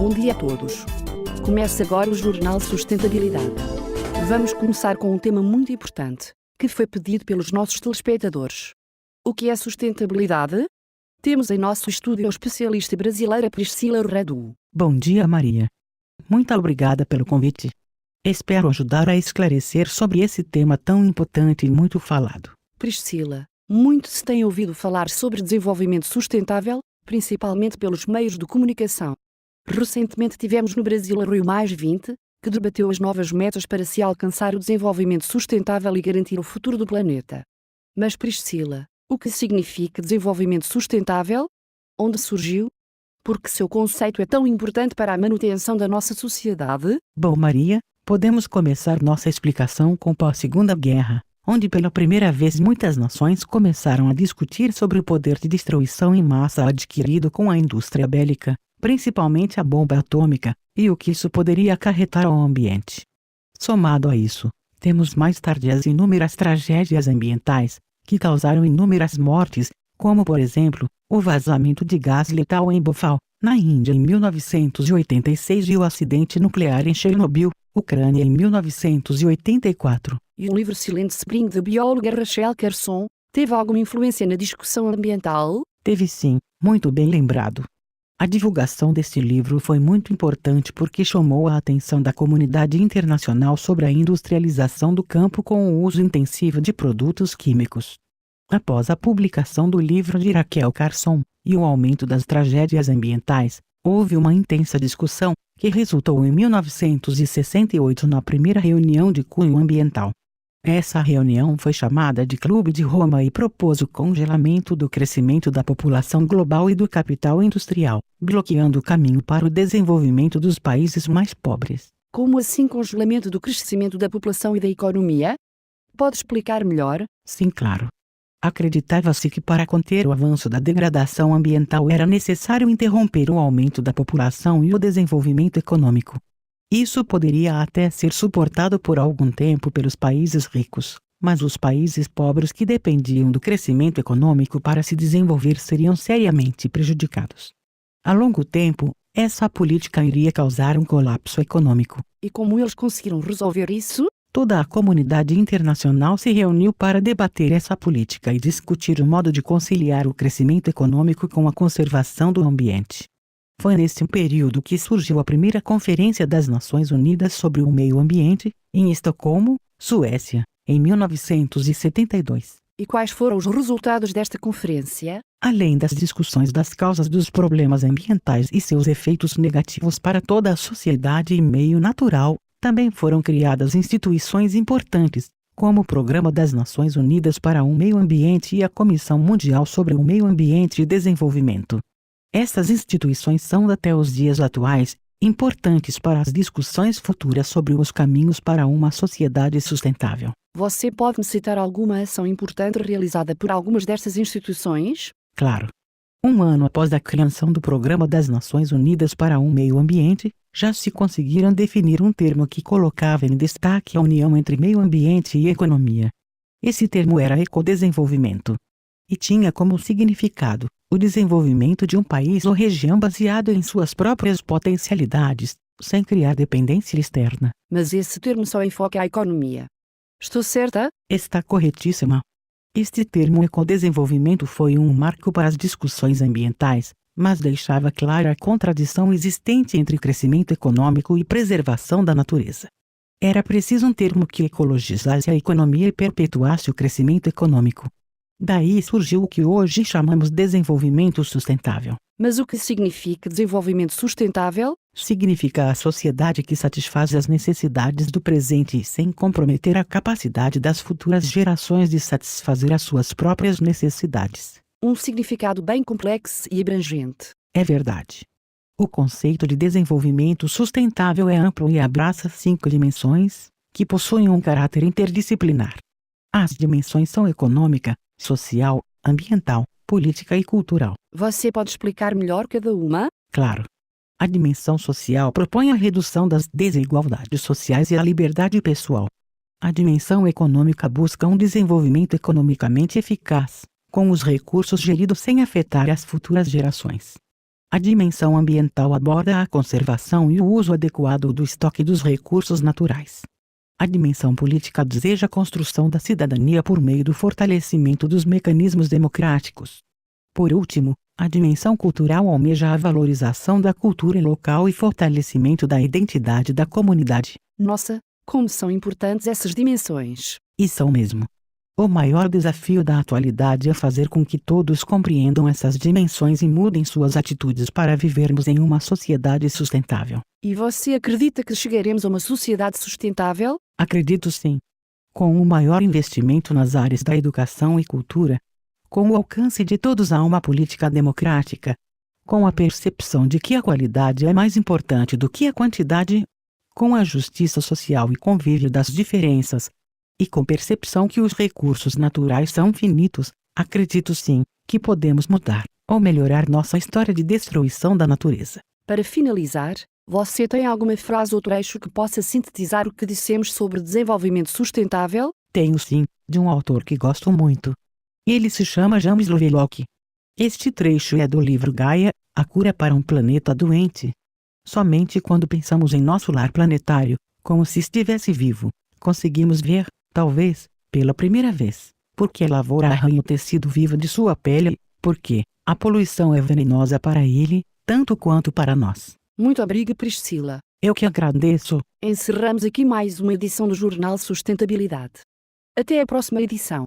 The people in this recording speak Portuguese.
Bom dia a todos. Começa agora o Jornal Sustentabilidade. Vamos começar com um tema muito importante, que foi pedido pelos nossos telespectadores. O que é sustentabilidade? Temos em nosso estúdio a especialista brasileira Priscila Radu. Bom dia, Maria. Muito obrigada pelo convite. Espero ajudar a esclarecer sobre esse tema tão importante e muito falado. Priscila, muito se tem ouvido falar sobre desenvolvimento sustentável, principalmente pelos meios de comunicação. Recentemente tivemos no Brasil a Rio +20, que debateu as novas metas para se alcançar o desenvolvimento sustentável e garantir o futuro do planeta. Mas Priscila, o que significa desenvolvimento sustentável? Onde surgiu? Por que seu conceito é tão importante para a manutenção da nossa sociedade? Bom, Maria, podemos começar nossa explicação com a Segunda Guerra, onde pela primeira vez muitas nações começaram a discutir sobre o poder de destruição em massa adquirido com a indústria bélica, principalmente a bomba atômica, e o que isso poderia acarretar ao ambiente. Somado a isso, temos mais tarde as inúmeras tragédias ambientais, que causaram inúmeras mortes, como por exemplo, o vazamento de gás letal em Bhopal, na Índia em 1986 e o acidente nuclear em Chernobyl, Ucrânia em 1984. E o livro Silent Spring da bióloga Rachel Carson teve alguma influência na discussão ambiental? Teve sim, muito bem lembrado. A divulgação deste livro foi muito importante porque chamou a atenção da comunidade internacional sobre a industrialização do campo com o uso intensivo de produtos químicos. Após a publicação do livro de Rachel Carson e o aumento das tragédias ambientais, houve uma intensa discussão, que resultou em 1968 na primeira reunião de cunho ambiental. Essa reunião foi chamada de Clube de Roma e propôs o congelamento do crescimento da população global e do capital industrial, bloqueando o caminho para o desenvolvimento dos países mais pobres. Como assim congelamento do crescimento da população e da economia? Pode explicar melhor? Sim, claro. Acreditava-se que para conter o avanço da degradação ambiental era necessário interromper o aumento da população e o desenvolvimento econômico. Isso poderia até ser suportado por algum tempo pelos países ricos, mas os países pobres que dependiam do crescimento econômico para se desenvolver seriam seriamente prejudicados. A longo tempo, essa política iria causar um colapso econômico. E como eles conseguiram resolver isso? Toda a comunidade internacional se reuniu para debater essa política e discutir o modo de conciliar o crescimento econômico com a conservação do ambiente. Foi nesse período que surgiu a primeira Conferência das Nações Unidas sobre o Meio Ambiente, em Estocolmo, Suécia, em 1972. E quais foram os resultados desta conferência? Além das discussões das causas dos problemas ambientais e seus efeitos negativos para toda a sociedade e meio natural, também foram criadas instituições importantes, como o Programa das Nações Unidas para o Meio Ambiente e a Comissão Mundial sobre o Meio Ambiente e Desenvolvimento. Essas instituições são, até os dias atuais, importantes para as discussões futuras sobre os caminhos para uma sociedade sustentável. Você pode me citar alguma ação importante realizada por algumas destas instituições? Claro. Um ano após a criação do Programa das Nações Unidas para o Meio Ambiente, já se conseguiram definir um termo que colocava em destaque a união entre meio ambiente e economia. Esse termo era ecodesenvolvimento. E tinha como significado o desenvolvimento de um país ou região baseado em suas próprias potencialidades, sem criar dependência externa. Mas esse termo só enfoca a economia. Estou certa? Está corretíssima. Este termo ecodesenvolvimento foi um marco para as discussões ambientais, mas deixava clara a contradição existente entre crescimento econômico e preservação da natureza. Era preciso um termo que ecologizasse a economia e perpetuasse o crescimento econômico. Daí surgiu o que hoje chamamos de desenvolvimento sustentável. Mas o que significa desenvolvimento sustentável? Significa a sociedade que satisfaz as necessidades do presente sem comprometer a capacidade das futuras gerações de satisfazer as suas próprias necessidades. Um significado bem complexo e abrangente. É verdade. O conceito de desenvolvimento sustentável é amplo e abraça 5 dimensões, que possuem um caráter interdisciplinar. As dimensões são econômica, social, ambiental, política e cultural. Você pode explicar melhor cada uma? Claro. A dimensão social propõe a redução das desigualdades sociais e a liberdade pessoal. A dimensão econômica busca um desenvolvimento economicamente eficaz, com os recursos geridos sem afetar as futuras gerações. A dimensão ambiental aborda a conservação e o uso adequado do estoque dos recursos naturais. A dimensão política deseja a construção da cidadania por meio do fortalecimento dos mecanismos democráticos. Por último, a dimensão cultural almeja a valorização da cultura local e fortalecimento da identidade da comunidade. Nossa, como são importantes essas dimensões! E são mesmo. O maior desafio da atualidade é fazer com que todos compreendam essas dimensões e mudem suas atitudes para vivermos em uma sociedade sustentável. E você acredita que chegaremos a uma sociedade sustentável? Acredito sim. Com o maior investimento nas áreas da educação e cultura, com o alcance de todos a uma política democrática, com a percepção de que a qualidade é mais importante do que a quantidade, com a justiça social e convívio das diferenças, e com percepção que os recursos naturais são finitos, acredito sim que podemos mudar ou melhorar nossa história de destruição da natureza. Para finalizar, você tem alguma frase ou trecho que possa sintetizar o que dissemos sobre desenvolvimento sustentável? Tenho sim, de um autor que gosto muito. Ele se chama James Lovelock. Este trecho é do livro Gaia, A Cura para um Planeta Doente. Somente quando pensamos em nosso lar planetário, como se estivesse vivo, conseguimos ver, talvez, pela primeira vez, porque a lavoura arranha o tecido vivo de sua pele, porque a poluição é venenosa para ele, tanto quanto para nós. Muito obrigada, Priscila. Eu que agradeço. Encerramos aqui mais uma edição do Jornal Sustentabilidade. Até a próxima edição.